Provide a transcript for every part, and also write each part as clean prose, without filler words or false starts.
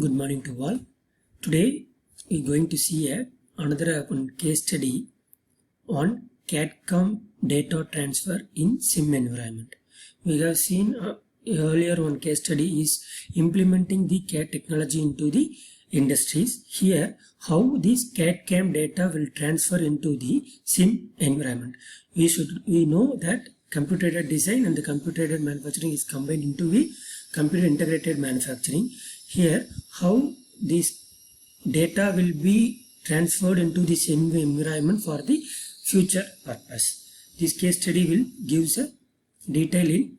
Good morning to all. Today we are going to see another case study on CAD/CAM data transfer in SIM environment. We have seen earlier one case study is implementing the CAD technology into the industries. Here how this CAD/CAM data will transfer into the SIM environment. We know that computer-aided design and the computer-aided manufacturing is combined into the computer integrated manufacturing. Here how this data will be transferred into the SIM environment for the future purpose. This case study will give a detail in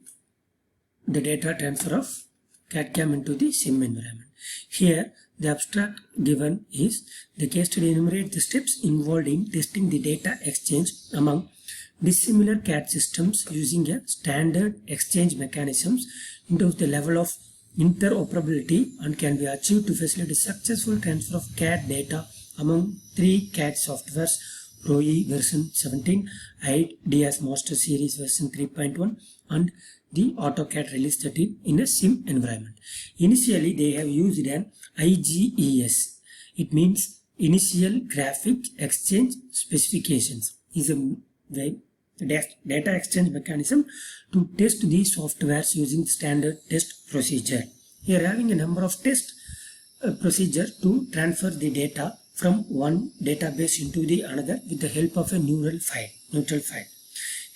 the data transfer of CAD/CAM into the SIM environment. Here the abstract given is the case study enumerates the steps involved in testing the data exchange among dissimilar CAD systems using a standard exchange mechanisms into the level of interoperability and can be achieved to facilitate successful transfer of CAD data among three CAD softwares: Pro-E version 17, IDEAS Master Series version 3.1 and the AutoCAD release 13 in a SIM environment. Initially they have used an IGES. It means Initial Graphic Exchange Specifications. Is a data exchange mechanism to test these softwares using standard test procedure. Here having a number of test procedure to transfer the data from one database into the another with the help of a neutral file.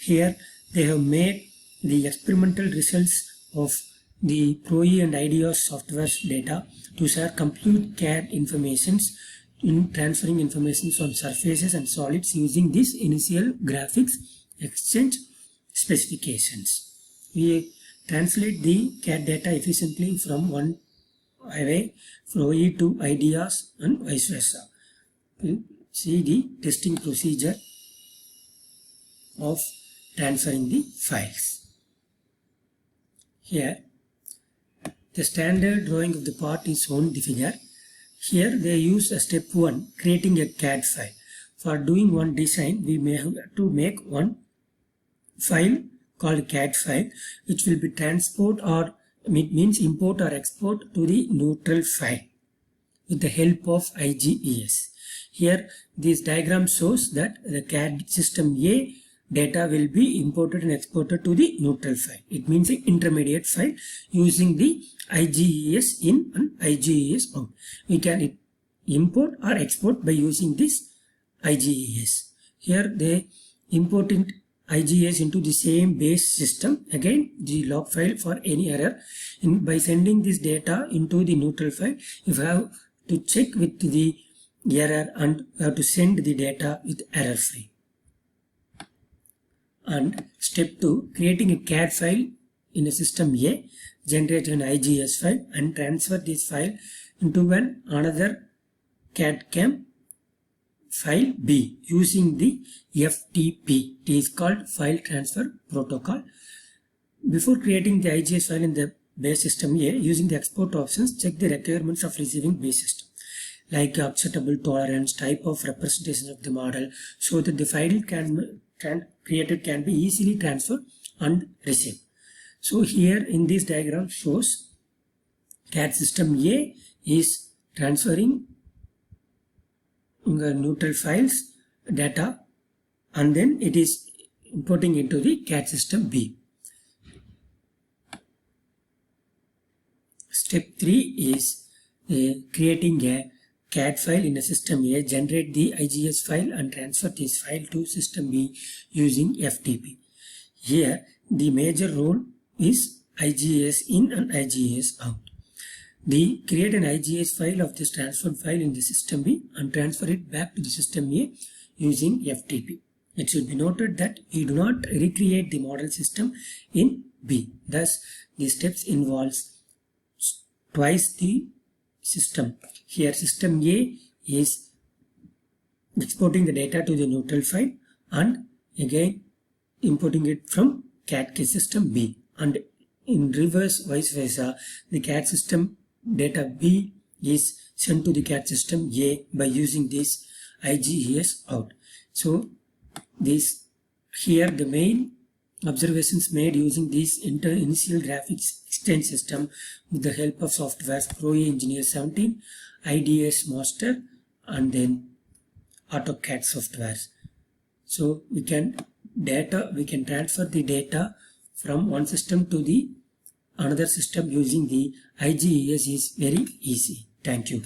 Here they have made the experimental results of the Pro-E and IDEAS software's data to share complete CAD informations in transferring informations on surfaces and solids using this initial graphics exchange specifications. We translate the CAD data efficiently from one way, Pro-E to IDEAS and vice versa. See the testing procedure of transferring the files. Here the standard drawing of the part is shown in the figure. Here they use a step 1, creating a CAD file. For doing one design, we may have to make one file called CAD file, which will be transport or means import or export to the neutral file with the help of IGES. Here this diagram shows that the CAD system A data will be imported and exported to the neutral file. It means an intermediate file using the IGES in and IGES out. We can import or export by using this IGES. Here they importing IGES into the same base system. Again the log file for any error. By sending this data into the neutral file, you have to check with the error and you have to send the data with error free. And step 2, creating a CAD file in a system A, generate an IGES file and transfer this file into another CAD/CAM file B using the FTP. It is called File Transfer Protocol. Before creating the IGES file in the base system A, using the export options, check the requirements of receiving base system, like acceptable tolerance, type of representation of the model, so that the file created can be easily transferred and received. So here in this diagram shows CAD system A is transferring neutral files data and then it is importing into the CAD system B. Step 3 is creating a CAD file in a system A, generate the IGES file and transfer this file to system B using FTP. Here the major role is IGES in and IGES out. Create an IGES file of this transferred file in the system B and transfer it back to the system A using FTP. It should be noted that we do not recreate the model system in B. Thus the steps involves twice the system. Here system A is exporting the data to the neutral file and again importing it from CAD system B, and in reverse vice versa, the CAD system data B is sent to the CAD system A by using this IGES out. So this here the main observations made using this initial graphics extend system with the help of softwares Pro Engineer 17, IDS Master, and then AutoCAD softwares. So we can transfer the data from one system to the another system using the IGES is very easy. Thank you.